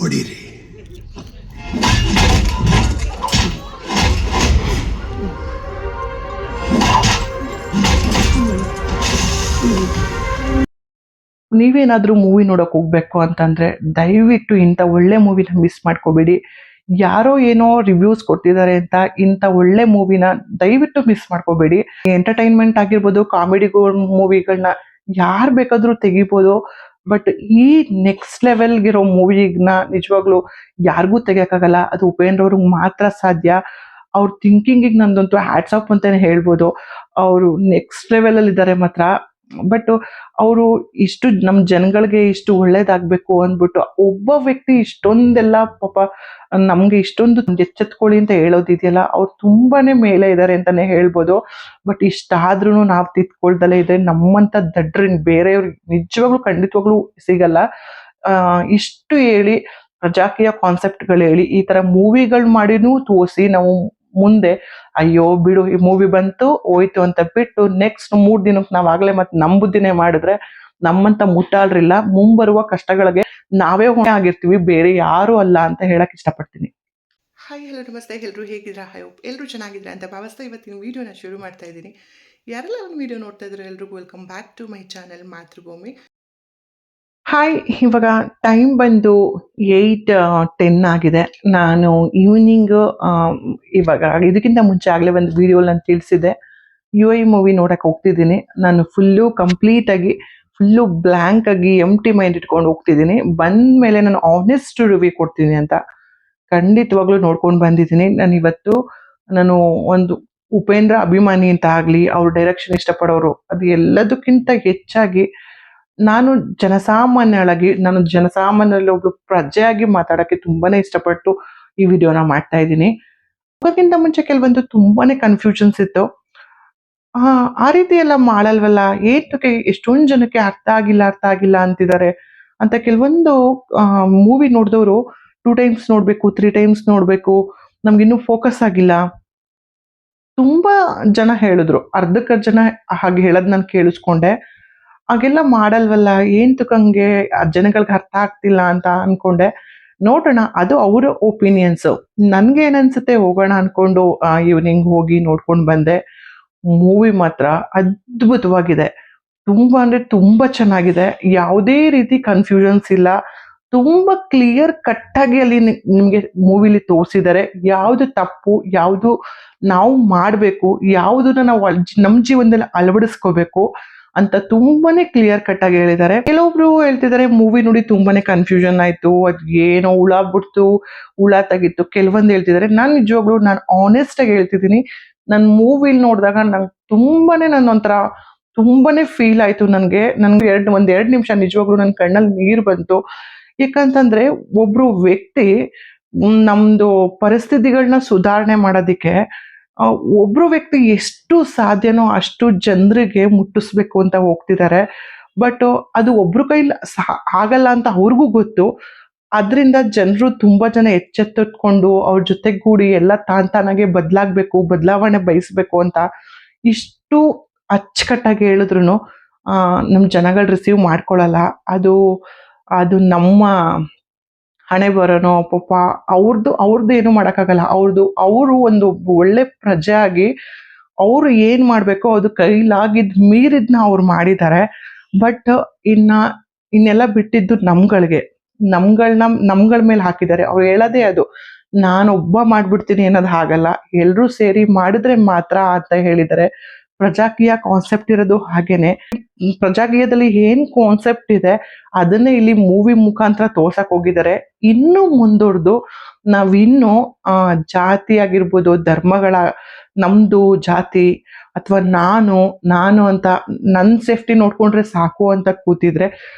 ಹೊಡಿರಿ. ನೀವೇನಾದರೂ ಮೂವಿ ನೋಡೋಕೆ ಹೋಗ್ಬೇಕು ಅಂತಂದರೆ ದಯವಿಟ್ಟು ಇಂಥ ಒಳ್ಳೆ ಮೂವಿನ ಮಿಸ್ ಮಾಡ್ಕೋಬೇಡಿ. ಯಾರೋ ಏನೋ ರಿವ್ಯೂಸ್ ಕೊಟ್ಟಿದ್ದಾರೆ ಅಂತ ಇಂಥ ಒಳ್ಳೆ ಮೂವಿನ ದಯವಿಟ್ಟು ಮಿಸ್ ಮಾಡ್ಕೋಬೇಡಿ. ಎಂಟರ್ಟೈನ್ಮೆಂಟ್ ಆಗಿರ್ಬೋದು, ಕಾಮಿಡಿಗಳು ಮೂವಿಗಳನ್ನ ಯಾರು ಬೇಕಾದರೂ ತೆಗಿಬೋದು. ಬಟ್ ಈ ನೆಕ್ಸ್ಟ್ ಲೆವೆಲ್ಗಿರೋ ಮೂವಿನ ನಿಜವಾಗ್ಲೂ ಯಾರಿಗೂ ತೆಗಿಯೋಕ್ಕಾಗಲ್ಲ. ಅದು ಉಪೇಂದ್ರ ಅವ್ರಿಗೆ ಮಾತ್ರ ಸಾಧ್ಯ. ಅವ್ರ ಥಿಂಕಿಂಗಿಗೆ ನಂದಂತೂ ಹ್ಯಾಟ್ಸ್ ಆಫ್ ಅಂತಲೇ ಹೇಳ್ಬೋದು. ಅವರು ನೆಕ್ಸ್ಟ್ ಲೆವೆಲಲ್ಲಿದ್ದಾರೆ ಮಾತ್ರ. ಬಟ್ ಅವರು ಇಷ್ಟು ನಮ್ಮ ಜನಗಳಿಗೆ ಇಷ್ಟು ಒಳ್ಳೇದಾಗಬೇಕು ಅಂದ್ಬಿಟ್ಟು ಒಬ್ಬ ವ್ಯಕ್ತಿ ಇಷ್ಟೊಂದೆಲ್ಲ ಪಾಪ ನಮಗೆ ಇಷ್ಟೊಂದು ಎಚ್ಚೆತ್ಕೊಳ್ಳಿ ಅಂತ ಹೇಳೋದಿದೆಯಲ್ಲ, ಅವ್ರು ತುಂಬಾನೇ ಮೇಲೆ ಇದ್ದಾರೆ ಅಂತಾನೆ ಹೇಳ್ಬೋದು. ಬಟ್ ಇಷ್ಟಾದ್ರೂ ನಾವು ತಿದ್ಕೊಳ್ದಲೇ ಇದ್ರೆ ನಮ್ಮಂಥ ದಡ್ರಿನ್ ಬೇರೆಯವ್ರಿಗೆ ನಿಜವಾಗ್ಲೂ ಖಂಡಿತವಾಗ್ಲೂ ಸಿಗಲ್ಲ. ಇಷ್ಟು ಹೇಳಿ ಪ್ರಜಾಕೀಯ ಕಾನ್ಸೆಪ್ಟ್ಗಳು ಹೇಳಿ ಈ ಥರ ಮೂವಿಗಳು ಮಾಡಿನೂ ತೋರಿಸಿ ನಾವು ಮುಂದೆ ಅಯ್ಯೋ ಬಿಡು ಈ ಮೂವಿ ಬಂತು ಹೋಯ್ತು ಅಂತ ಬಿಟ್ಟು ನೆಕ್ಸ್ಟ್ 3 ದಿನಕ್ಕೆ ನಾವಾಗಲೇ ಮತ್ತೆ ನಮ್ಮ ಬುದ್ಧಿನೇ ಮಾಡಿದ್ರೆ ನಮ್ಮಂತ ಮುಟ್ಟಾಳ್ರಿಲ್ಲ. ಮುಂಬರುವ ಕಷ್ಟಗಳಿಗೆ ನಾವೇ ಹೊಣೆ ಆಗಿರ್ತೀವಿ, ಬೇರೆ ಯಾರು ಅಲ್ಲ ಅಂತ ಹೇಳಕ್ ಇಷ್ಟಪಡ್ತೀನಿ. ಹಾಯ್ ಹಲೋ ನಮಸ್ತೆ, ಎಲ್ಲರೂ ಹೇಗಿದ್ದೀರಾ? ಐ ಹೋಪ್ ಎಲ್ಲರೂ ಚೆನ್ನಾಗಿದ್ದೀರಾ ಅಂತ ಭಾವಿಸ್ತಾ ಇವತ್ತಿನ ವೀಡಿಯೋನ ಶುರು ಮಾಡ್ತಾ ಇದ್ದೀನಿ. ಯಾರೆಲ್ಲ ಒಂದು ವೀಡಿಯೋ ನೋಡ್ತಾ ಇದ್ರು ಎಲ್ರಿಗೂ welcome back to my channel Mathrubhumi. Hi, ಇವಾಗ ಟೈಮ್ ಬಂದು 8:10 ಆಗಿದೆ. ನಾನು ಈವ್ನಿಂಗ್ ಇವಾಗ ಇದಕ್ಕಿಂತ ಮುಂಚೆ ಆಗಲೇ ಒಂದು ವಿಡಿಯೋಲಿ ನಾನು ತಿಳಿಸಿದ್ದೆ, UI ಮೂವಿ ನೋಡಕ್ಕೆ ಹೋಗ್ತಿದ್ದೀನಿ. ನಾನು ಕಂಪ್ಲೀಟಾಗಿ ಫುಲ್ಲು ಬ್ಲ್ಯಾಂಕ್ ಆಗಿ ಎಂಟಿ ಮೈಂಡ್ ಇಟ್ಕೊಂಡು ಹೋಗ್ತಿದ್ದೀನಿ. ಬಂದ ಮೇಲೆ ನಾನು ಆನೆಸ್ಟ್ ರಿವ್ಯೂ ಕೊಡ್ತೀನಿ ಅಂತ ಖಂಡಿತವಾಗ್ಲೂ ನೋಡ್ಕೊಂಡು ಬಂದಿದ್ದೀನಿ. ನಾನು ಒಂದು ಉಪೇಂದ್ರ ಅಭಿಮಾನಿ ಅಂತ ಆಗಲಿ, ಅವ್ರ ಡೈರೆಕ್ಷನ್ ಇಷ್ಟಪಡೋರು, ಅದು ಎಲ್ಲದಕ್ಕಿಂತ ಹೆಚ್ಚಾಗಿ ನಾನು ಜನಸಾಮಾನ್ಯರಲ್ಲಿ ಒಬ್ಳು ಪ್ರಜೆಯಾಗಿ ಮಾತಾಡೋಕ್ಕೆ ತುಂಬಾನೇ ಇಷ್ಟಪಟ್ಟು ಈ ವಿಡಿಯೋನ ಮಾಡ್ತಾ ಇದ್ದೀನಿ. ಅದಕ್ಕಿಂತ ಮುಂಚೆ ಕೆಲವೊಂದು ತುಂಬಾನೇ ಕನ್ಫ್ಯೂಷನ್ಸ್ ಇತ್ತು. ಆ ರೀತಿ ಎಲ್ಲ ಮಾಡಲ್ವಲ್ಲ, ಏತಕ್ಕೆ ಎಷ್ಟೊಂದು ಜನಕ್ಕೆ ಅರ್ಥ ಆಗಿಲ್ಲ ಅಂತಿದ್ದಾರೆ ಅಂತ ಕೆಲವೊಂದು ಮೂವಿ ನೋಡಿದವರು 2 ಟೈಮ್ಸ್ ನೋಡಬೇಕು, 3 ಟೈಮ್ಸ್ ನೋಡಬೇಕು, ನಮ್ಗಿನ್ನೂ ಫೋಕಸ್ ಆಗಿಲ್ಲ ತುಂಬಾ ಜನ ಹೇಳಿದ್ರು. ಅರ್ಧಕ್ಕರ್ಧ ಜನ ಹಾಗೆ ಹೇಳೋದು ನಾನು ಕೇಳಿಸ್ಕೊಂಡೆ. ಹಾಗೆಲ್ಲ ಮಾಡಲ್ವಲ್ಲ, ಏಂತಕ್ಕಂಗೆ ಜನಗಳಿಗೆ ಅರ್ಥ ಆಗ್ತಿಲ್ಲ ಅಂತ ಅನ್ಕೊಂಡೆ. ನೋಡೋಣ, ಅದು ಅವರ ಒಪಿನಿಯನ್ಸ್. ನನ್ಗೆ ಏನನ್ಸುತ್ತೆ ಹೋಗೋಣ ಅನ್ಕೊಂಡು ಈವ್ನಿಂಗ್ ಹೋಗಿ ನೋಡ್ಕೊಂಡು ಬಂದೆ. ಮೂವಿ ಮಾತ್ರ ಅದ್ಭುತವಾಗಿದೆ. ತುಂಬಾ ಅಂದ್ರೆ ತುಂಬಾ ಚೆನ್ನಾಗಿದೆ. ಯಾವುದೇ ರೀತಿ ಕನ್ಫ್ಯೂಷನ್ಸ್ ಇಲ್ಲ. ತುಂಬಾ ಕ್ಲಿಯರ್ ಕಟ್ ಆಗಿ ಅಲ್ಲಿ ನಿಮ್ಗೆ ಮೂವಿಲಿ ತೋರಿಸಿದ್ದಾರೆ. ಯಾವ್ದು ತಪ್ಪು, ಯಾವ್ದು ನಾವು ಮಾಡ್ಬೇಕು, ಯಾವುದನ್ನ ನಾವು ನಮ್ಮ ಜೀವನದಲ್ಲಿ ಅಳವಡಿಸ್ಕೋಬೇಕು ಅಂತ ತುಂಬಾನೇ ಕ್ಲಿಯರ್ ಕಟ್ ಆಗಿ ಹೇಳಿದ್ದಾರೆ. ಕೆಲವೊಬ್ರು ಹೇಳ್ತಿದ್ದಾರೆ ಮೂವಿ ನೋಡಿ ತುಂಬಾನೇ ಕನ್ಫ್ಯೂಷನ್ ಆಯ್ತು, ಅದ್ ಏನೋ ಹುಳ ಬಿಡ್ತು, ಹುಳ ತೆಗಿತ್ತು. ಕೆಲವೊಂದು ಹೇಳ್ತಿದ್ದಾರೆ. ನಾನು ಆನೆಸ್ಟ್ ಆಗಿ ಹೇಳ್ತಿದ್ದೀನಿ, ನನ್ ಮೂವಿಲ್ ನೋಡಿದಾಗ ನಂಗೆ ತುಂಬಾನೇ ಫೀಲ್ ಆಯ್ತು. ನನ್ಗೆ ಒಂದ್ 2 ನಿಮಿಷ ನಿಜವಾಗ್ಲೂ ನನ್ ಕಣ್ಣಲ್ಲಿ ನೀರು ಬಂತು. ಯಾಕಂತಂದ್ರೆ ಒಬ್ರು ವ್ಯಕ್ತಿ ನಮ್ದು ಪರಿಸ್ಥಿತಿಗಳನ್ನ ಸುಧಾರಣೆ ಮಾಡೋದಿಕ್ಕೆ ಒಬ್ರು ವ್ಯಕ್ತಿ ಎಷ್ಟು ಸಾಧ್ಯನೋ ಅಷ್ಟು ಜನರಿಗೆ ಮುಟ್ಟಿಸ್ಬೇಕು ಅಂತ ಹೋಗ್ತಿದ್ದಾರೆ. ಬಟ್ ಅದು ಒಬ್ರು ಕೈಲಿ ಆಗಲ್ಲ ಅಂತ ಅವ್ರಿಗೂ ಗೊತ್ತು. ಅದರಿಂದ ಜನರು ತುಂಬಾ ಜನ ಎಚ್ಚೆತ್ತುಕೊಂಡು ಅವ್ರ ಜೊತೆಗೂಡಿ ಎಲ್ಲ ತಾನಾಗೆ ಬದಲಾವಣೆ ಬಯಸ್ಬೇಕು ಅಂತ ಇಷ್ಟು ಅಚ್ಚುಕಟ್ಟಾಗಿ ಹೇಳಿದ್ರು ನಮ್ಮ ಜನಗಳು ರಿಸೀವ್ ಮಾಡ್ಕೊಳ್ಳಲ್ಲ. ಅದು ನಮ್ಮ ಹಣೆ ಬರೋನೋ ಪಾಪ. ಅವ್ರದ್ದು ಏನು ಮಾಡೋಕ್ಕಾಗಲ್ಲ. ಅವರು ಒಂದು ಒಳ್ಳೆ ಪ್ರಜೆ ಆಗಿ ಅವರು ಏನ್ ಮಾಡ್ಬೇಕೋ ಅದು ಕೈಲಾಗಿದ್ ಮೀರಿದ್ನ ಅವ್ರು ಮಾಡಿದ್ದಾರೆ. ಬಟ್ ಇನ್ನೆಲ್ಲ ಬಿಟ್ಟಿದ್ದು ನಮ್ಗಳ ಮೇಲೆ ಹಾಕಿದ್ದಾರೆ. ಅವ್ರು ಹೇಳೋದೇ ಅದು, ನಾನೊಬ್ಬ ಮಾಡ್ಬಿಡ್ತೀನಿ ಅನ್ನೋದು ಹಾಗಲ್ಲ, ಎಲ್ರೂ ಸೇರಿ ಮಾಡಿದ್ರೆ ಮಾತ್ರ ಅಂತ ಹೇಳಿದ್ದಾರೆ. ಪ್ರಜಾಕೀಯ ಕಾನ್ಸೆಪ್ಟ್ ಇರೋದು ಹಾಗೇನೆ. ಪ್ರಜಾಕೀಯದಲ್ಲಿ ಏನ್ ಕಾನ್ಸೆಪ್ಟ್ ಇದೆ ಅದನ್ನೇ ಇಲ್ಲಿ ಮೂವಿ ಮುಖಾಂತರ ತೋರ್ಸಕ್ ಹೋಗಿದ್ದಾರೆ. ಇನ್ನು ಮುಂದುವರೆದು ನಾವಿನ್ನು ಜಾತಿ ಆಗಿರ್ಬೋದು, ಧರ್ಮಗಳ, ನಮ್ದು ಜಾತಿ ಅಥವಾ ನಾನು ಅಂತ ನನ್ನ ಸೇಫ್ಟಿ ನೋಡ್ಕೊಂಡ್ರೆ ಸಾಕು ಅಂತ ಕೂತಿದ್ರೆ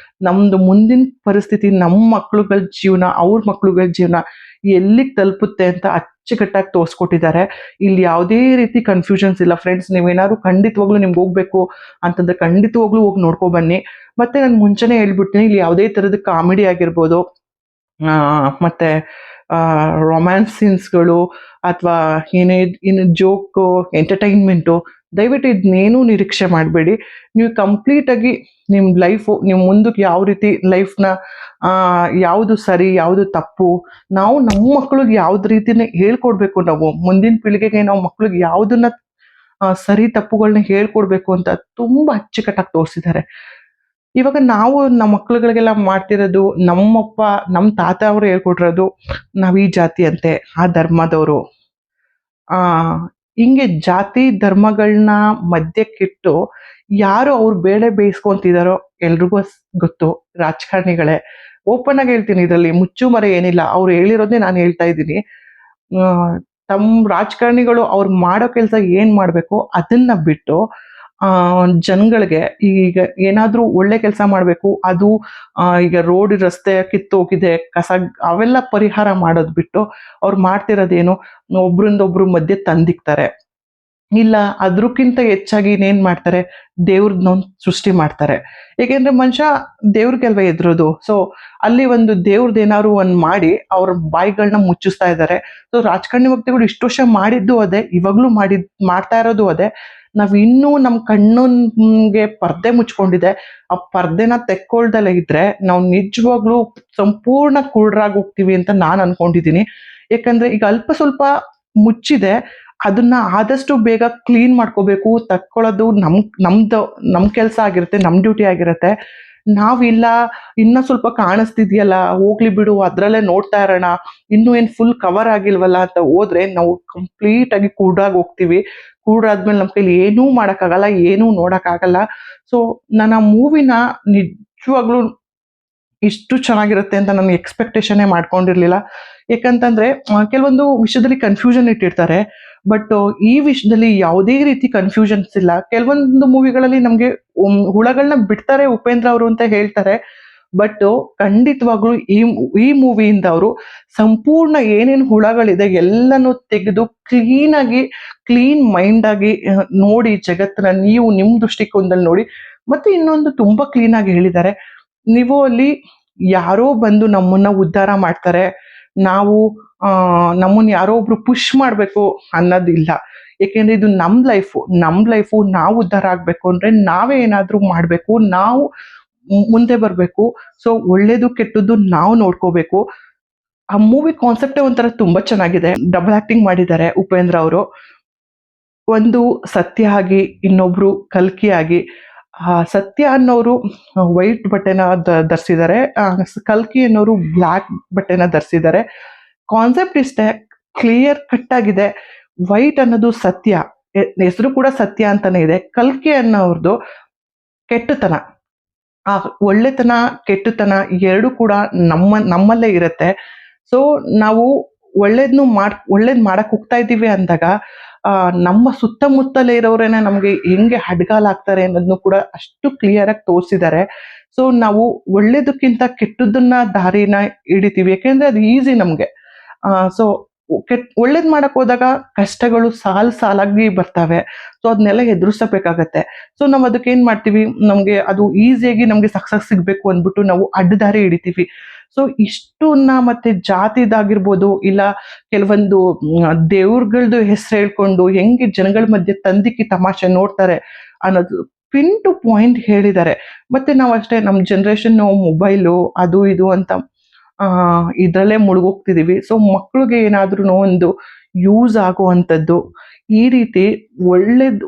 ನಮ್ದು ಮುಂದಿನ ಪರಿಸ್ಥಿತಿ, ನಮ್ಮ ಮಕ್ಳುಗಳ ಜೀವನ, ಅವ್ರ ಮಕ್ಳುಗಳ ಜೀವನ ಎಲ್ಲಿಗೆ ತಲುಪುತ್ತೆ ಅಂತ ಅಚ್ಚುಕಟ್ಟಾಗಿ ತೋರಿಸ್ಕೊಟ್ಟಿದ್ದಾರೆ. ಇಲ್ಲಿ ಯಾವುದೇ ರೀತಿ ಕನ್ಫ್ಯೂಷನ್ಸ್ ಇಲ್ಲ ಫ್ರೆಂಡ್ಸ್. ನೀವೇನಾದ್ರು ಖಂಡಿತವಾಗ್ಲೂ ನಿಮ್ಗೆ ಹೋಗ್ಬೇಕು ಅಂತಂದ್ರೆ ಖಂಡಿತವಾಗ್ಲೂ ಹೋಗಿ ನೋಡ್ಕೊ ಬನ್ನಿ. ಮತ್ತೆ ನಾನು ಮುಂಚೆನೇ ಹೇಳ್ಬಿಡ್ತೀನಿ, ಇಲ್ಲಿ ಯಾವುದೇ ಥರದ ಕಾಮಿಡಿ ಆಗಿರ್ಬೋದು, ಮತ್ತೆ ರೊಮ್ಯಾನ್ಸ್ ಸೀನ್ಸ್ಗಳು ಅಥವಾ ಇನ್ನು ಜೋಕು, ಎಂಟರ್ಟೈನ್ಮೆಂಟು ದಯವಿಟ್ಟು ಇದನ್ನೇನೂ ನಿರೀಕ್ಷೆ ಮಾಡಬೇಡಿ. ನೀವು ಕಂಪ್ಲೀಟಾಗಿ ನಿಮ್ಮ ಲೈಫು ನೀವು ಮುಂದಕ್ಕೆ ಯಾವ ರೀತಿ ಲೈಫ್‌ನ ಯಾವುದು ಸರಿ, ಯಾವುದು ತಪ್ಪು, ನಾವು ನಮ್ಮ ಮಕ್ಳಿಗೆ ಯಾವ್ದು ರೀತಿನೇ ಹೇಳ್ಕೊಡ್ಬೇಕು ನಾವು. ಮುಂದಿನ ಪೀಳಿಗೆಗೆ ನಾವು ಮಕ್ಳಿಗೆ ಯಾವುದನ್ನ ಸರಿ ತಪ್ಪುಗಳನ್ನ ಹೇಳ್ಕೊಡ್ಬೇಕು ಅಂತ ತುಂಬ ಅಚ್ಚುಕಟ್ಟಾಗಿ ತೋರಿಸಿದ್ದಾರೆ. ಇವಾಗ ನಾವು ನಮ್ಮ ಮಕ್ಳುಗಳಿಗೆಲ್ಲ ಮಾಡ್ತಿರೋದು ನಮ್ಮಪ್ಪ, ನಮ್ಮ ತಾತ ಅವರು ಹೇಳ್ಕೊಟ್ಟಿರೋದು, ನಾವು ಈ ಜಾತಿ ಅಂತೆ, ಆ ಧರ್ಮದವರು. ಆ ಹಿಂಗೆ ಜಾತಿ ಧರ್ಮಗಳನ್ನ ಮಧ್ಯಕ್ಕಿಟ್ಟು ಯಾರು ಅವ್ರು ಬೇಳೆ ಬೇಯಿಸ್ಕೊಂತಿದಾರೋ ಎಲ್ರಿಗೂ ಗೊತ್ತು. ರಾಜಕಾರಣಿಗಳೇ. ಓಪನ್ ಆಗಿ ಹೇಳ್ತೀನಿ, ಇದರಲ್ಲಿ ಮುಚ್ಚು ಮರೆ ಏನಿಲ್ಲ. ಅವ್ರು ಹೇಳಿರೋದೇ ನಾನು ಹೇಳ್ತಾ ಇದ್ದೀನಿ. ಆ, ತಮ್ಮ ರಾಜಕಾರಣಿಗಳು ಅವ್ರು ಮಾಡೋ ಕೆಲಸ ಏನ್ ಮಾಡ್ಬೇಕು ಅದನ್ನ ಬಿಟ್ಟು ಆ ಜನಗಳಿಗೆ ಈಗ ಏನಾದ್ರೂ ಒಳ್ಳೆ ಕೆಲಸ ಮಾಡ್ಬೇಕು, ಅದು ಈಗ ರೋಡ್ ರಸ್ತೆ ಕಿತ್ತೋಗಿದೆ, ಕಸ, ಅವೆಲ್ಲ ಪರಿಹಾರ ಮಾಡೋದ್ ಬಿಟ್ಟು ಅವ್ರು ಮಾಡ್ತಿರೋದೇನು, ಒಬ್ರಿಂದೊಬ್ರು ಮಧ್ಯೆ ತಂದಿಕ್ತಾರೆ. ಇಲ್ಲ ಅದ್ರಕ್ಕಿಂತ ಹೆಚ್ಚಾಗಿ ಇನ್ನೇನ್ ಮಾಡ್ತಾರೆ, ದೇವ್ರನ್ನೊಂದು ಸೃಷ್ಟಿ ಮಾಡ್ತಾರೆ. ಏಕೆಂದ್ರೆ ಮನುಷ್ಯ ದೇವ್ರಿಗಲ್ವ ಎದುರೋದು. ಸೊ ಅಲ್ಲಿ ಒಂದು ದೇವ್ರದ್ದು ಏನಾದ್ರು ಒಂದ್ ಮಾಡಿ ಅವ್ರ ಬಾಯಿಗಳನ್ನ ಮುಚ್ಚಿಸ್ತಾ ಇದ್ದಾರೆ. ಸೊ ರಾಜಕಾರಣಿ ವ್ಯಕ್ತಿಗಳು ಇಷ್ಟು ವರ್ಷ ಮಾಡಿದ್ದು ಅದೇ, ಇವಾಗ್ಲೂ ಮಾಡ್ತಾ ಇರೋದು ಅದೇ. ನಾವ್ ಇನ್ನೂ ನಮ್ ಕಣ್ಣನ್ಗೆ ಪರ್ದೆ ಮುಚ್ಕೊಂಡಿದೆ. ಆ ಪರ್ದೆನ ತೆಕ್ಕೊಳ್ದಲ್ಲ ಇದ್ರೆ ನಾವು ನಿಜವಾಗ್ಲೂ ಸಂಪೂರ್ಣ ಕುರುಡರಾಗಿ ಹೋಗ್ತೀವಿ ಅಂತ ನಾನ್ ಅನ್ಕೊಂಡಿದೀನಿ. ಯಾಕಂದ್ರೆ ಈಗ ಅಲ್ಪ ಸ್ವಲ್ಪ ಮುಚ್ಚಿದೆ, ಅದನ್ನ ಆದಷ್ಟು ಬೇಗ ಕ್ಲೀನ್ ಮಾಡ್ಕೋಬೇಕು. ತಕ್ಕೊಳ್ಳೋದು ನಮ್ ಕೆಲಸ ಆಗಿರುತ್ತೆ, ನಮ್ ಡ್ಯೂಟಿ ಆಗಿರುತ್ತೆ. ನಾವಿಲ್ಲ ಇನ್ನ ಸ್ವಲ್ಪ ಕಾಣಿಸ್ತಿದ್ಯಲ್ಲ, ಹೋಗ್ಲಿ ಬಿಡು ಅದ್ರಲ್ಲೇ ನೋಡ್ತಾ ಇರೋಣ, ಇನ್ನೂ ಏನ್ ಫುಲ್ ಕವರ್ ಆಗಿಲ್ವಲ್ಲ ಅಂತ ಹೋದ್ರೆ ನಾವು ಕಂಪ್ಲೀಟ್ ಆಗಿ ಕುರುಡಾಗಿ ಹೋಗ್ತೀವಿ. ಕುರುಡಾದ್ಮೇಲೆ ನಮ್ ಕೈಲಿ ಏನೂ ಮಾಡಕ್ಕಾಗಲ್ಲ, ಏನೂ ನೋಡಕ್ಕಾಗಲ್ಲ. ಸೊ ನಾನು ಆ ಮೂವಿನ ನಿಜವಾಗ್ಲೂ ಇಷ್ಟು ಚೆನ್ನಾಗಿರುತ್ತೆ ಅಂತ ನಾನು ಎಕ್ಸ್ಪೆಕ್ಟೇಷನ್ನೇ ಮಾಡ್ಕೊಂಡಿರ್ಲಿಲ್ಲ. ಯಾಕಂತಂದ್ರೆ ಕೆಲವೊಂದು ವಿಷಯದಲ್ಲಿ ಕನ್ಫ್ಯೂಷನ್ ಇಟ್ಟಿರ್ತಾರೆ. ಬಟ್ ಈ ವಿಷಯದಲ್ಲಿ ಯಾವುದೇ ರೀತಿ ಕನ್ಫ್ಯೂಷನ್ಸ್ ಇಲ್ಲ. ಕೆಲವೊಂದು ಮೂವಿಗಳಲ್ಲಿ ನಮ್ಗೆ ಹುಳಗಳನ್ನ ಬಿಡ್ತಾರೆ ಉಪೇಂದ್ರ ಅವರು ಅಂತ ಹೇಳ್ತಾರೆ. ಬಟ್ ಖಂಡಿತವಾಗ್ಲೂ ಈ ಮೂವಿಯಿಂದ ಅವರು ಸಂಪೂರ್ಣ ಏನೇನು ಹುಳಗಳಿದೆ ಎಲ್ಲನೂ ತೆಗೆದು ಕ್ಲೀನ್ ಮೈಂಡ್ ಆಗಿ ನೋಡಿ ಜಗತ್ತನ್ನ ನೀವು ನಿಮ್ ದೃಷ್ಟಿಕೋನದಲ್ಲಿ ನೋಡಿ. ಮತ್ತೆ ಇನ್ನೊಂದು ತುಂಬಾ ಕ್ಲೀನ್ ಆಗಿ ಹೇಳಿದ್ದಾರೆ, ನೀವು ಅಲ್ಲಿ ಯಾರೋ ಬಂದು ನಮ್ಮನ್ನ ಉದ್ಧಾರ ಮಾಡ್ತಾರೆ, ನಾವು ನಮ್ಮನ್ನ ಯಾರೋ ಒಬ್ರು ಪುಷ್ ಮಾಡ್ಬೇಕು ಅನ್ನೋದಿಲ್ಲ. ಏಕೆಂದ್ರೆ ಇದು ನಮ್ ಲೈಫು ನಾವು ಉದ್ಧಾರ ಆಗ್ಬೇಕು ಅಂದ್ರೆ ನಾವೇ ಏನಾದ್ರೂ ಮಾಡ್ಬೇಕು, ನಾವು ಮುಂದೆ ಬರ್ಬೇಕು. ಸೊ ಒಳ್ಳೇದು ಕೆಟ್ಟದ್ದು ನಾವು ನೋಡ್ಕೋಬೇಕು. ಆ ಮೂವಿ ಕಾನ್ಸೆಪ್ಟೇ ಒಂಥರ ತುಂಬಾ ಚೆನ್ನಾಗಿದೆ. ಡಬಲ್ ಆಕ್ಟಿಂಗ್ ಮಾಡಿದ್ದಾರೆ ಉಪೇಂದ್ರ ಅವರು. ಒಂದು ಸತ್ಯ ಆಗಿ, ಇನ್ನೊಬ್ರು ಕಲ್ಕಿ ಆಗಿ. ಸತ್ಯ ಅನ್ನೋರು ವೈಟ್ ಬಟ್ಟೆನ ಧರಿಸಿದ್ದಾರೆ, ಕಲ್ಕಿ ಅನ್ನೋರು ಬ್ಲ್ಯಾಕ್ ಬಟ್ಟೆನ ಧರಿಸಿದ್ದಾರೆ. ಕಾನ್ಸೆಪ್ಟ್ ಇಷ್ಟೇ, ಕ್ಲಿಯರ್ ಕಟ್ ಆಗಿದೆ. ವೈಟ್ ಅನ್ನೋದು ಸತ್ಯ, ಹೆಸರು ಕೂಡ ಸತ್ಯ ಅಂತಾನೆ ಇದೆ. ಕಲ್ಕಿ ಅನ್ನೋರ್ದು ಕೆಟ್ಟತನ. ಆ ಒಳ್ಳೆತನ ಕೆಟ್ಟತನ ಎರಡು ಕೂಡ ನಮ್ಮಲ್ಲೇ ಇರುತ್ತೆ. ಸೊ ನಾವು ಒಳ್ಳೇದ್ ಮಾಡಕ್ ಹೋಗ್ತಾ ಇದ್ದೀವಿ ಅಂದಾಗ ನಮ್ಮ ಸುತ್ತಮುತ್ತಲೇ ಇರೋರೇನೆ ನಮ್ಗೆ ಹೆಂಗೆ ಅಡ್ಗಾಲಾಗ್ತಾರೆ ಅನ್ನೋದನ್ನು ಕೂಡ ಅಷ್ಟು ಕ್ಲಿಯರ್ ಆಗಿ ತೋರಿಸಿದ್ದಾರೆ. ಸೊ ನಾವು ಒಳ್ಳೇದಕ್ಕಿಂತ ಕೆಟ್ಟದನ್ನ ದಾರಿನ ಹಿಡಿತೀವಿ, ಯಾಕೆಂದ್ರೆ ಅದು ಈಸಿ ನಮ್ಗೆ. ಸೊ ಒಳ್ಳೇದ್ ಮಾಡಕ್ ಹೋದಾಗ ಕಷ್ಟಗಳು ಸಾಲಾಗಿ ಬರ್ತವೆ. ಸೊ ಅದನ್ನೆಲ್ಲ ಎದುರಿಸಬೇಕಾಗತ್ತೆ. ಸೊ ನಾವ್ ಅದಕ್ಕೆ ಏನ್ ಮಾಡ್ತೀವಿ, ನಮ್ಗೆ ಅದು ಈಸಿಯಾಗಿ ನಮ್ಗೆ ಸಕ್ಸಸ್ ಸಿಗ್ಬೇಕು ಅಂದ್ಬಿಟ್ಟು ನಾವು ಅಡ್ಡದಾರಿ ಹಿಡಿತೀವಿ. ಸೊ ಇಷ್ಟನ್ನ ಮತ್ತೆ ಜಾತಿದಾಗಿರ್ಬೋದು, ಇಲ್ಲ ಕೆಲವೊಂದು ದೇವ್ರಗಳ್ದು ಹೆಸರು ಹೇಳ್ಕೊಂಡು ಹೆಂಗೆ ಜನಗಳ ಮಧ್ಯೆ ತಂದಿಕ್ಕಿ ತಮಾಷೆ ನೋಡ್ತಾರೆ ಅನ್ನೋದು ಪಿನ್ ಟು ಪಾಯಿಂಟ್ ಹೇಳಿದ್ದಾರೆ. ಮತ್ತೆ ನಾವು ಅಷ್ಟೇ, ನಮ್ಮ ಜನರೇಷನ್ ಮೊಬೈಲು ಅದು ಇದು ಅಂತ ಇದ್ರಲ್ಲೇ ಮುಳುಗೋಗ್ತಿದೀವಿ. ಸೊ ಮಕ್ಳಿಗೆ ಏನಾದ್ರೂ ಒಂದು ಯೂಸ್ ಆಗುವಂಥದ್ದು ಈ ರೀತಿ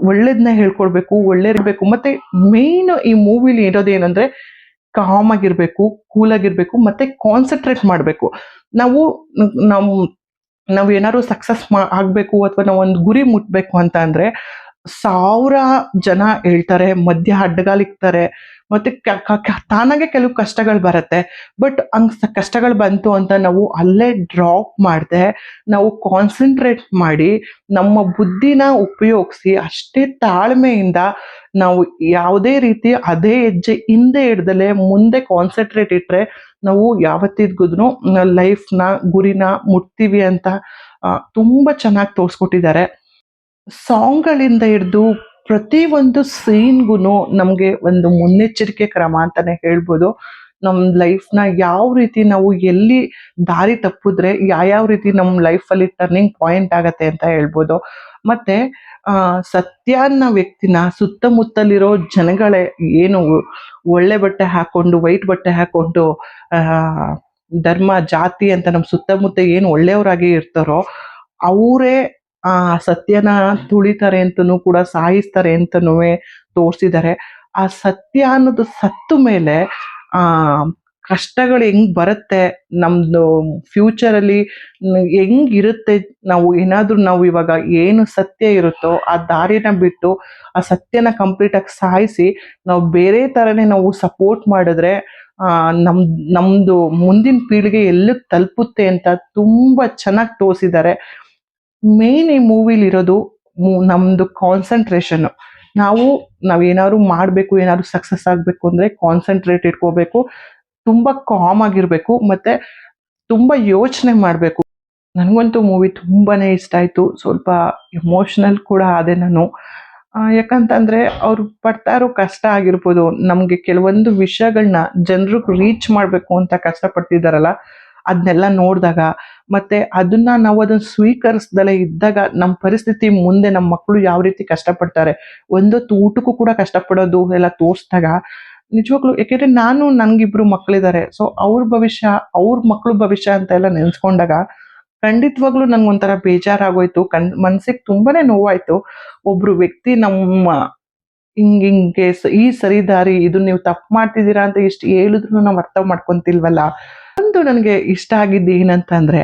ಒಳ್ಳೇದನ್ನ ಹೇಳ್ಕೊಡ್ಬೇಕು, ಒಳ್ಳೇದಿರ್ಬೇಕು. ಮತ್ತೆ ಮೇನ್ ಈ ಮೂವಿಲಿ ಇರೋದೇನಂದ್ರೆ ಕಾಮ್ ಆಗಿರ್ಬೇಕು, ಕೂಲ್ ಆಗಿರ್ಬೇಕು, ಮತ್ತೆ ಕಾನ್ಸಂಟ್ರೇಟ್ ಮಾಡ್ಬೇಕು. ನಾವು ಏನಾದ್ರು ಸಕ್ಸಸ್ ಆಗ್ಬೇಕು ಅಥವಾ ನಾವು ಒಂದು ಗುರಿ ಮುಟ್ಬೇಕು ಅಂತ ಅಂದ್ರೆ 1000 ಜನ ಹೇಳ್ತಾರೆ, ಮಧ್ಯ ಅಡ್ಡಗಾಲಿಕ್ತಾರೆ, ಮತ್ತೆ ತಾನಾಗೆ ಕೆಲವು ಕಷ್ಟಗಳು ಬರುತ್ತೆ. ಬಟ್ ಕಷ್ಟಗಳು ಬಂತು ಅಂತ ನಾವು ಅಲ್ಲೇ ಡ್ರಾಪ್ ಮಾಡದೆ ನಾವು ಕಾನ್ಸಂಟ್ರೇಟ್ ಮಾಡಿ ನಮ್ಮ ಬುದ್ಧಿನ ಉಪಯೋಗಿಸಿ ಅಷ್ಟೇ ತಾಳ್ಮೆಯಿಂದ ನಾವು ಯಾವುದೇ ರೀತಿ ಅದೇ ಹೆಜ್ಜೆ ಹಿಂದೆ ಹಿಡ್ದಲೆ ಮುಂದೆ ಕಾನ್ಸಂಟ್ರೇಟ್ ಇಟ್ರೆ ನಾವು ಯಾವತ್ತಿದ್ಗುದ್ನು ಲೈಫ್ನ ಗುರಿನ ಮುಟ್ತೀವಿ ಅಂತ ತುಂಬಾ ಚೆನ್ನಾಗಿ ತೋರಿಸ್ಕೊಟ್ಟಿದ್ದಾರೆ. ಸಾಂಗ್ಗಳಿಂದ ಹಿಡಿದು ಪ್ರತಿಯೊಂದು ಸೀನ್ಗೂ ನಮಗೆ ಒಂದು ಮುನ್ನೆಚ್ಚರಿಕೆ ಕ್ರಮ ಅಂತಾನೆ ಹೇಳ್ಬೋದು. ನಮ್ಮ ಲೈಫ್ನ ಯಾವ ರೀತಿ ನಾವು ಎಲ್ಲಿ ದಾರಿ ತಪ್ಪಿದ್ರೆ ಯಾವ ರೀತಿ ನಮ್ಮ ಲೈಫಲ್ಲಿ ಟರ್ನಿಂಗ್ ಪಾಯಿಂಟ್ ಆಗತ್ತೆ ಅಂತ ಹೇಳ್ಬೋದು. ಮತ್ತೆ ಸತ್ಯ ಅನ್ನೋ ವ್ಯಕ್ತಿನ ಸುತ್ತಮುತ್ತಲಿರೋ ಜನಗಳೇ ಏನು ಒಳ್ಳೆ ಬಟ್ಟೆ ಹಾಕೊಂಡು ವೈಟ್ ಬಟ್ಟೆ ಹಾಕೊಂಡು ಆ, ಧರ್ಮ ಜಾತಿ ಅಂತ ನಮ್ಮ ಸುತ್ತಮುತ್ತ ಏನು ಒಳ್ಳೆಯವರಾಗಿ ಇರ್ತಾರೋ ಅವರೇ ಆ ಸತ್ಯನ ತುಳಿತಾರೆ ಅಂತನೂ ಕೂಡ ಸಾಯಿಸ್ತಾರೆ ಅಂತನೂ ತೋರಿಸಿದ್ದಾರೆ. ಆ ಸತ್ಯ ಅನ್ನೋದು ಸತ್ತು ಮೇಲೆ ಆ ಕಷ್ಟಗಳು ಹೆಂಗ್ ಬರುತ್ತೆ, ನಮ್ದು ಫ್ಯೂಚರಲ್ಲಿ ಹೆಂಗಿರುತ್ತೆ, ನಾವು ಇವಾಗ ಏನು ಸತ್ಯ ಇರುತ್ತೋ ಆ ದಾರಿನ ಬಿಟ್ಟು ಆ ಸತ್ಯನ ಕಂಪ್ಲೀಟಾಗಿ ಸಾಯಿಸಿ ನಾವು ಬೇರೆ ಥರನೇ ನಾವು ಸಪೋರ್ಟ್ ಮಾಡಿದ್ರೆ ನಮ್ ನಮ್ದು ಮುಂದಿನ ಪೀಳಿಗೆ ಎಲ್ಲಿಗೆ ತಲುಪುತ್ತೆ ಅಂತ ತುಂಬ ಚೆನ್ನಾಗಿ ತೋರಿಸಿದ್ದಾರೆ. ಮೇನ್ ಈ ಮೂವಿಲಿರೋದು ನಮ್ದು ಕಾನ್ಸಂಟ್ರೇಷನ್. ನಾವೇನಾದ್ರು ಮಾಡಬೇಕು, ಏನಾದ್ರು ಸಕ್ಸಸ್ ಆಗಬೇಕು ಅಂದರೆ ಕಾನ್ಸಂಟ್ರೇಟ್ ಇಟ್ಕೋಬೇಕು, ತುಂಬ ಕಾಮ್ ಆಗಿರಬೇಕು, ಮತ್ತೆ ತುಂಬ ಯೋಚನೆ ಮಾಡಬೇಕು. ನನಗಂತೂ ಮೂವಿ ತುಂಬಾನೇ ಇಷ್ಟ ಆಯಿತು. ಸ್ವಲ್ಪ ಎಮೋಷ್ನಲ್ ಕೂಡ ಆದೆ ನಾನು. ಯಾಕಂತಂದರೆ ಅವ್ರು ಪಡ್ತಾ ಇರೋ ಕಷ್ಟ ಆಗಿರ್ಬೋದು, ನಮಗೆ ಕೆಲವೊಂದು ವಿಷಯಗಳನ್ನ ಜನರಿಗೆ ರೀಚ್ ಮಾಡಬೇಕು ಅಂತ ಕಷ್ಟಪಡ್ತಿದ್ದಾರಲ್ಲ, ಅದನ್ನೆಲ್ಲ ನೋಡಿದಾಗ ಮತ್ತು ನಾವು ಅದನ್ನು ಸ್ವೀಕರಿಸ್ದಲೇ ಇದ್ದಾಗ ನಮ್ಮ ಪರಿಸ್ಥಿತಿ ಮುಂದೆ ನಮ್ಮ ಮಕ್ಕಳು ಯಾವ ರೀತಿ ಕಷ್ಟಪಡ್ತಾರೆ, ಒಂದೊತ್ತು ಊಟಕ್ಕೂ ಕೂಡ ಕಷ್ಟಪಡೋದು ಎಲ್ಲ ತೋರಿಸಿದಾಗ ನಿಜವಾಗ್ಲೂ, ಯಾಕೆಂದರೆ ನನಗಿಬ್ರು ಮಕ್ಕಳಿದ್ದಾರೆ. ಸೊ ಅವ್ರ ಮಕ್ಕಳು ಭವಿಷ್ಯ ಅಂತ ಎಲ್ಲ ನೆನೆಸ್ಕೊಂಡಾಗ ಖಂಡಿತವಾಗ್ಲೂ ನನಗೊಂಥರ ಬೇಜಾರಾಗೋಯ್ತು. ಮನ್ಸಿಗೆ ತುಂಬಾನೇ ನೋವಾಯ್ತು. ಒಬ್ರು ವ್ಯಕ್ತಿ ನಮ್ಮ ಹಿಂಗೆ ಈ ಸರಿದಾರಿ, ಇದು ನೀವು ತಪ್ಪು ಮಾಡ್ತಿದ್ದೀರಾ ಅಂತ ಇಷ್ಟು ಹೇಳಿದ್ರು ನಾವು ಅರ್ಥ ಮಾಡ್ಕೊಂತಿಲ್ವಲ್ಲ. ಒಂದು ನನಗೆ ಇಷ್ಟ ಆಗಿದ್ದು ಏನಂತಂದ್ರೆ,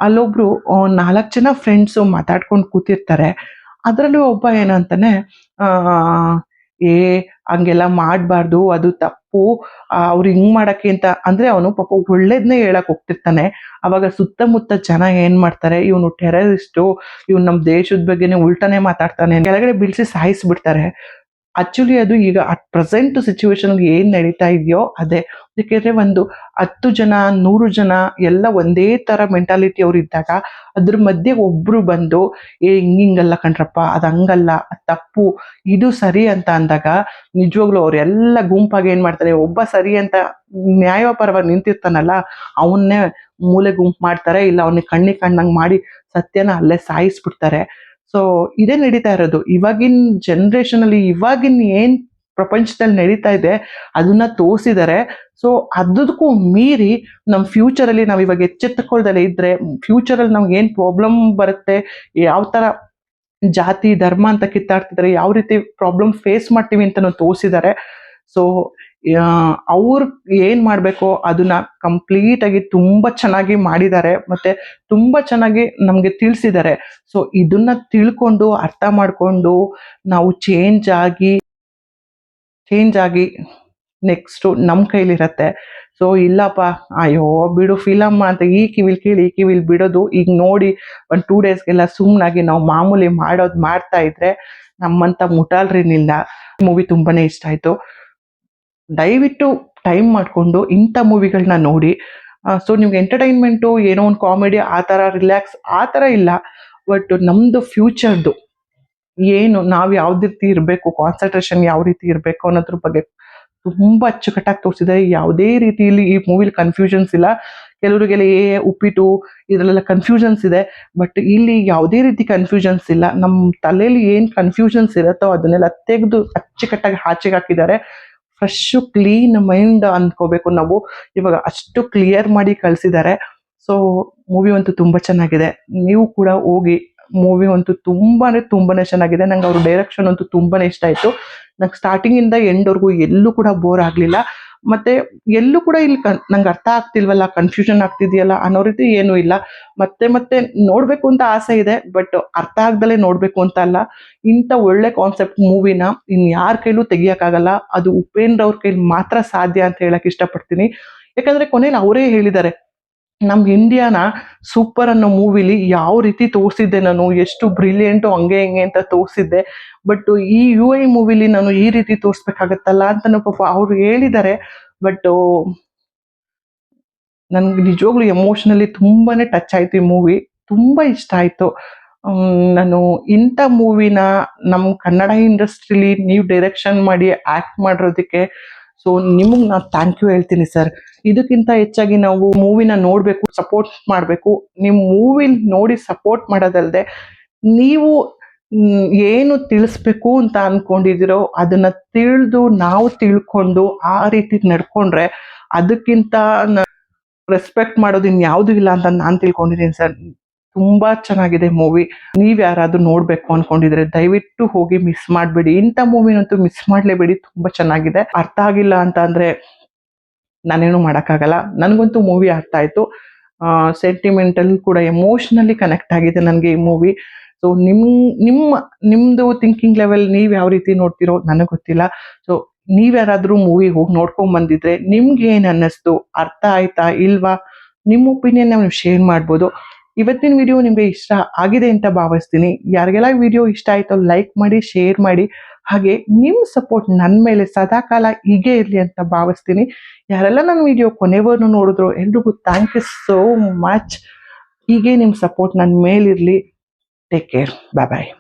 ಅಲ್ಲೊಬ್ರು 4 ಜನ ಫ್ರೆಂಡ್ಸು ಮಾತಾಡ್ಕೊಂಡು ಕೂತಿರ್ತಾರೆ. ಅದರಲ್ಲೂ ಒಬ್ಬ ಏನಂತಾನೆ, ಏ ಹಂಗೆಲ್ಲ ಮಾಡಬಾರ್ದು, ಅದು ತಪ್ಪು, ಅವ್ರು ಹಿಂಗ್ ಮಾಡಕ್ಕೆ ಅಂತ ಅಂದ್ರೆ ಅವನು ಪಾಪ ಒಳ್ಳೇದನ್ನೇ ಹೇಳಕ್ ಹೋಗ್ತಿರ್ತಾನೆ. ಅವಾಗ ಸುತ್ತಮುತ್ತ ಜನ ಏನ್ ಮಾಡ್ತಾರೆ, ಇವನು ಟೆರರಿಸ್ಟು, ಇವ್ನು ನಮ್ಮ ದೇಶದ ಬಗ್ಗೆನೇ ಉಲ್ಟಾನೇ ಮಾತಾಡ್ತಾನೆ, ಕೆಳಗಡೆ ಬೀಳ್ಸಿ ಸಾಯಿಸ್ಬಿಡ್ತಾರೆ. ಆಕ್ಚುಲಿ ಅದು ಈಗ ಅಟ್ ಪ್ರೆಸೆಂಟ್ ಸಿಚುವೇಶನ್ ಏನ್ ನಡೀತಾ ಇದೆಯೋ ಅದೇ. ಯಾಕೆಂದ್ರೆ ಒಂದು 10 ಜನ 100 ಜನ ಎಲ್ಲ ಒಂದೇ ತರ ಮೆಂಟಾಲಿಟಿ ಅವ್ರು ಇದ್ದಾಗ ಅದ್ರ ಮಧ್ಯೆ ಒಬ್ರು ಬಂದು ಹಿಂಗಲ್ಲ ಕಣ್ರಪ್ಪ, ಅದು ಹಂಗಲ್ಲ, ಅದ್ ತಪ್ಪು, ಇದು ಸರಿ ಅಂತ ಅಂದಾಗ ನಿಜವಾಗ್ಲೂ ಅವ್ರೆಲ್ಲ ಗುಂಪಾಗಿ ಏನ್ ಮಾಡ್ತಾರೆ, ಒಬ್ಬ ಸರಿ ಅಂತ ನ್ಯಾಯಪರವಾಗಿ ನಿಂತಿರ್ತಾನಲ್ಲ ಅವನ್ನೇ ಮೂಲೆ ಗುಂಪು ಮಾಡ್ತಾರೆ, ಇಲ್ಲ ಅವನಿಗೆ ಕಣ್ಣಿಗೆ ಮಾಡಿ ಸತ್ಯನ ಅಲ್ಲೇ ಸಾಯಿಸ್ಬಿಡ್ತಾರೆ. ಸೊ ಇದೇ ನಡೀತಾ ಇರೋದು ಇವಾಗಿನ ಜನ್ರೇಷನ್ ಅಲ್ಲಿ. ಇವಾಗಿನ ಏನ್ ಪ್ರಪಂಚದಲ್ಲಿ ನಡೀತಾ ಇದೆ ಅದನ್ನ ತೋರಿಸಿದ್ದಾರೆ. ಸೊ ಅದಕ್ಕೂ ಮೀರಿ ನಮ್ಮ ಫ್ಯೂಚರಲ್ಲಿ ನಾವು ಇವಾಗ ಎಚ್ಚೆತ್ತುಕೊಳ್ದಲ್ಲೇ ಇದ್ರೆ ಫ್ಯೂಚರಲ್ಲಿ ನಮ್ಗೆ ಏನ್ ಪ್ರಾಬ್ಲಮ್ ಬರುತ್ತೆ, ಯಾವ ತರ ಜಾತಿ ಧರ್ಮ ಅಂತ ಕಿತ್ತಾಡ್ತಿದ್ದಾರೆ, ಯಾವ ರೀತಿ ಪ್ರಾಬ್ಲಮ್ ಫೇಸ್ ಮಾಡ್ತೀವಿ ಅಂತ ತೋರಿಸಿದ್ದಾರೆ. ಸೊ ಅವ್ರು ಏನ್ ಮಾಡ್ಬೇಕೋ ಅದನ್ನ ಕಂಪ್ಲೀಟ್ ಆಗಿ ತುಂಬಾ ಚೆನ್ನಾಗಿ ಮಾಡಿದ್ದಾರೆ, ಮತ್ತೆ ತುಂಬಾ ಚೆನ್ನಾಗಿ ನಮ್ಗೆ ತಿಳಿಸಿದ್ದಾರೆ. ಸೊ ಇದನ್ನ ತಿಳ್ಕೊಂಡು ಅರ್ಥ ಮಾಡ್ಕೊಂಡು ನಾವು ಚೇಂಜ್ ಆಗಿ ನೆಕ್ಸ್ಟ್ ನಮ್ಮ ಕೈಲಿರತ್ತೆ. ಸೊ ಇಲ್ಲಪ್ಪ, ಅಯ್ಯೋ ಬಿಡು ಫಿಲಮ್ ಅಂತ ಈ ಕಿವಿಲ್ ಕೇಳಿ ಈ ಕಿವಿಲ್ ಬಿಡೋದು, ಈಗ ನೋಡಿ 1-2 ಡೇಸ್ಗೆಲ್ಲ ಸುಮ್ಮನಾಗಿ ನಾವು ಮಾಮೂಲಿ ಮಾಡ್ತಾ ಇದ್ರೆ ನಮ್ಮಂತ ಮುಟಾಳ್ರಿನಿಲ್ಲ. ಮೂವಿ ತುಂಬಾನೇ ಇಷ್ಟ ಆಯ್ತು. ದಯವಿಟ್ಟು ಟೈಮ್ ಮಾಡಿಕೊಂಡು ಇಂಥ ಮೂವಿಗಳನ್ನ ನೋಡಿ. ಸೊ ನಿಮ್ಗೆ ಎಂಟರ್ಟೈನ್ಮೆಂಟು, ಏನೋ ಒಂದು ಕಾಮಿಡಿ ಆ ಥರ ರಿಲ್ಯಾಕ್ಸ್ ಆ ಥರ ಇಲ್ಲ, ಬಟ್ ನಮ್ಮದು ಫ್ಯೂಚರ್ದು ಏನು ನಾವು ಯಾವ್ದು ರೀತಿ ಇರಬೇಕು, ಕಾನ್ಸಂಟ್ರೇಷನ್ ಯಾವ ರೀತಿ ಇರಬೇಕು ಅನ್ನೋದ್ರ ಬಗ್ಗೆ ತುಂಬ ಅಚ್ಚುಕಟ್ಟಾಗಿ ತೋರಿಸಿದ್ದಾರೆ. ಯಾವುದೇ ರೀತಿಯಲ್ಲಿ ಈ ಮೂವಿಲಿ ಕನ್ಫ್ಯೂಷನ್ಸ್ ಇಲ್ಲ. ಕೆಲವರಿಗೆಲ್ಲ ಉಪ್ಪಿಟ್ಟು ಇದರಲ್ಲೆಲ್ಲ ಕನ್ಫ್ಯೂಷನ್ಸ್ ಇದೆ, ಬಟ್ ಇಲ್ಲಿ ಯಾವುದೇ ರೀತಿ ಕನ್ಫ್ಯೂಷನ್ಸ್ ಇಲ್ಲ. ನಮ್ಮ ತಲೆಯಲ್ಲಿ ಏನು ಕನ್ಫ್ಯೂಷನ್ಸ್ ಇರುತ್ತೋ ಅದನ್ನೆಲ್ಲ ತೆಗೆದು ಅಚ್ಚುಕಟ್ಟಾಗಿ ಆಚೆಗೆ ಹಾಕಿದ್ದಾರೆ. ಫ್ರೆಶ್ ಕ್ಲೀನ್ ಮೈಂಡ್ ಅಂದ್ಕೋಬೇಕು ನಾವು, ಇವಾಗ ಅಷ್ಟು ಕ್ಲಿಯರ್ ಮಾಡಿ ಕಳಿಸಿದ್ದಾರೆ. ಸೊ ಮೂವಿ ಅಂತೂ ತುಂಬ ಚೆನ್ನಾಗಿದೆ, ನೀವು ಕೂಡ ಹೋಗಿ. ಮೂವಿ ಅಂತೂ ತುಂಬಾನೇ ಚೆನ್ನಾಗಿದೆ. ನಂಗೆ ಅವ್ರ ಡೈರೆಕ್ಷನ್ ಅಂತೂ ತುಂಬಾನೇ ಇಷ್ಟ ಆಯ್ತು. ನಂಗೆ ಸ್ಟಾರ್ಟಿಂಗ್ ಇಂದ ಎಂಡ್ವರೆಗೂ ಎಲ್ಲೂ ಕೂಡ ಬೋರ್ ಆಗ್ಲಿಲ್ಲ. ಮತ್ತೆ ಎಲ್ಲೂ ಕೂಡ ಇಲ್ಲಿ ನಂಗೆ ಅರ್ಥ ಆಗ್ತಿಲ್ವಲ್ಲ, ಕನ್ಫ್ಯೂಷನ್ ಆಗ್ತಿದೆಯಲ್ಲ ಅನ್ನೋ ರೀತಿ ಏನೂ ಇಲ್ಲ. ಮತ್ತೆ ನೋಡ್ಬೇಕು ಅಂತ ಆಸೆ ಇದೆ, ಬಟ್ ಅರ್ಥ ಆಗ್ದಲೇ ನೋಡ್ಬೇಕು ಅಂತ ಅಲ್ಲ. ಇಂಥ ಒಳ್ಳೆ ಕಾನ್ಸೆಪ್ಟ್ ಮೂವಿನ ಯಾರ ಕೈಲೂ ತೆಗಿಯಕ್ಕಾಗಲ್ಲ, ಅದು ಉಪೇಂದ್ರ ಅವ್ರ ಕೈಲಿ ಮಾತ್ರ ಸಾಧ್ಯ ಅಂತ ಹೇಳಕ್ ಇಷ್ಟಪಡ್ತೀನಿ. ಯಾಕಂದ್ರೆ ಕೊನೆಯಲ್ಲಿ ಅವರೇ ಹೇಳಿದ್ದಾರೆ, ನಮ್ಮ ಇಂಡಿಯಾನ ಸೂಪರ್ ಅನ್ನೋ ಮೂವಿಲಿ ಯಾವ ರೀತಿ ತೋರಿಸಿದ್ದೆ ನಾನು, ಎಷ್ಟು ಬ್ರಿಲಿಯಂಟು ಹಂಗೆ ಹಿಂಗೆ ಅಂತ ತೋರಿಸಿದ್ದೆ, ಬಟ್ ಈ UI ಮೂವಿಲಿ ನಾನು ಈ ರೀತಿ ತೋರಿಸ್ಬೇಕಾಗತ್ತಲ್ಲ ಅಂತ ಪಾಪ ಅವ್ರು ಹೇಳಿದ್ದಾರೆ. ಬಟ್ ನನ್ಗೆ ನಿಜವಾಗ್ಲೂ ಎಮೋಷನಲಿ ತುಂಬಾನೇ ಟಚ್ ಆಯ್ತು ಈ ಮೂವಿ, ತುಂಬ ಇಷ್ಟ ಆಯ್ತು. ನಾನು ಇಂಥ ಮೂವಿನ ನಮ್ಮ ಕನ್ನಡ ಇಂಡಸ್ಟ್ರಿಲಿ ನೀವು ಡೈರೆಕ್ಷನ್ ಮಾಡಿ ಆ್ಯಕ್ಟ್ ಮಾಡಿರೋದಕ್ಕೆ ಸೊ ನಿಮಗೆ ನಾನು ಥ್ಯಾಂಕ್ ಯು ಹೇಳ್ತೀನಿ ಸರ್. ಇದಕ್ಕಿಂತ ಹೆಚ್ಚಾಗಿ ನಾವು ಮೂವಿನ ನೋಡಬೇಕು, ಸಪೋರ್ಟ್ ಮಾಡಬೇಕು. ನೀವು ಮೂವಿ ನೋಡಿ ಸಪೋರ್ಟ್ ಮಾಡೋದಲ್ಲದೆ ನೀವು ಏನು ತಿಳಿಸ್ಬೇಕು ಅಂತ ಅನ್ಕೊಂಡಿದಿರೋ ಅದನ್ನ ತಿಳಿದು ನಾವು ತಿಳ್ಕೊಂಡು ಆ ರೀತಿ ನಡ್ಕೊಂಡ್ರೆ ಅದಕ್ಕಿಂತ ರೆಸ್ಪೆಕ್ಟ್ ಮಾಡೋದು ಇನ್ಯಾವುದೂ ಇಲ್ಲ ಅಂತ ನಾನು ತಿಳ್ಕೊಂಡಿದ್ದೀನಿ ಸರ್. ತುಂಬಾ ಚೆನ್ನಾಗಿದೆ ಮೂವಿ. ನೀವ್ ಯಾರಾದ್ರೂ ನೋಡ್ಬೇಕು ಅನ್ಕೊಂಡಿದ್ರೆ ದಯವಿಟ್ಟು ಹೋಗಿ ಮಿಸ್ ಮಾಡ್ಬೇಡಿ. ಇಂಥ ಮೂವಿನಂತೂ ಮಿಸ್ ಮಾಡ್ಲೇಬೇಡಿ. ತುಂಬಾ ಚೆನ್ನಾಗಿದೆ. ಅರ್ಥ ಆಗಿಲ್ಲ ಅಂತ ಅಂದ್ರೆ ನಾನೇನು ಮಾಡಕ್ಕಾಗಲ್ಲ. ನನಗಂತೂ ಮೂವಿ ಅರ್ಥ ಆಯ್ತು. ಸೆಂಟಿಮೆಂಟಲ್ ಕೂಡ ಎಮೋಷನಲಿ ಕನೆಕ್ಟ್ ಆಗಿದೆ ನನಗೆ ಈ ಮೂವಿ. ಸೊ ನಿಮ್ದು ಥಿಂಕಿಂಗ್ ಲೆವೆಲ್ ನೀವ್ ಯಾವ ರೀತಿ ನೋಡ್ತಿರೋ ನನಗೆ ಗೊತ್ತಿಲ್ಲ. ಸೊ ನೀವ್ಯಾರಾದ್ರೂ ಮೂವಿ ಹೋಗಿ ನೋಡ್ಕೊಂಡ್ ಬಂದಿದ್ರೆ ನಿಮ್ಗೆ ಏನ್ ಅನ್ನಿಸ್ತು, ಅರ್ಥ ಆಯ್ತಾ ಇಲ್ವಾ, ನಿಮ್ಮ ಒಪಿನಿಯನ್ ನೀವು ಶೇರ್ ಮಾಡ್ಬೋದು. ಇವತ್ತಿನ ವಿಡಿಯೋ ನಿಮ್ಗೆ ಇಷ್ಟ ಆಗಿದೆ ಅಂತ ಭಾವಿಸ್ತೀನಿ. ಯಾರಿಗೆಲ್ಲ ವಿಡಿಯೋ ಇಷ್ಟ ಆಯ್ತೋ ಲೈಕ್ ಮಾಡಿ, ಶೇರ್ ಮಾಡಿ. ಹಾಗೆ ನಿಮ್ಮ ಸಪೋರ್ಟ್ ನನ್ನ ಮೇಲೆ ಸದಾಕಾಲ ಹೀಗೆ ಇರಲಿ ಅಂತ ಭಾವಿಸ್ತೀನಿ. ಯಾರೆಲ್ಲ ನನ್ನ ವಿಡಿಯೋ ಕೊನೆವರೆಗೂ ನೋಡಿದ್ರು ಎಲ್ರಿಗೂ ಥ್ಯಾಂಕ್ ಯು ಸೋ ಮಚ್. ಹೀಗೆ ನಿಮ್ಮ ಸಪೋರ್ಟ್ ನನ್ನ ಮೇಲಿರಲಿ. Take care. ಬಾಯ್ ಬಾಯ್.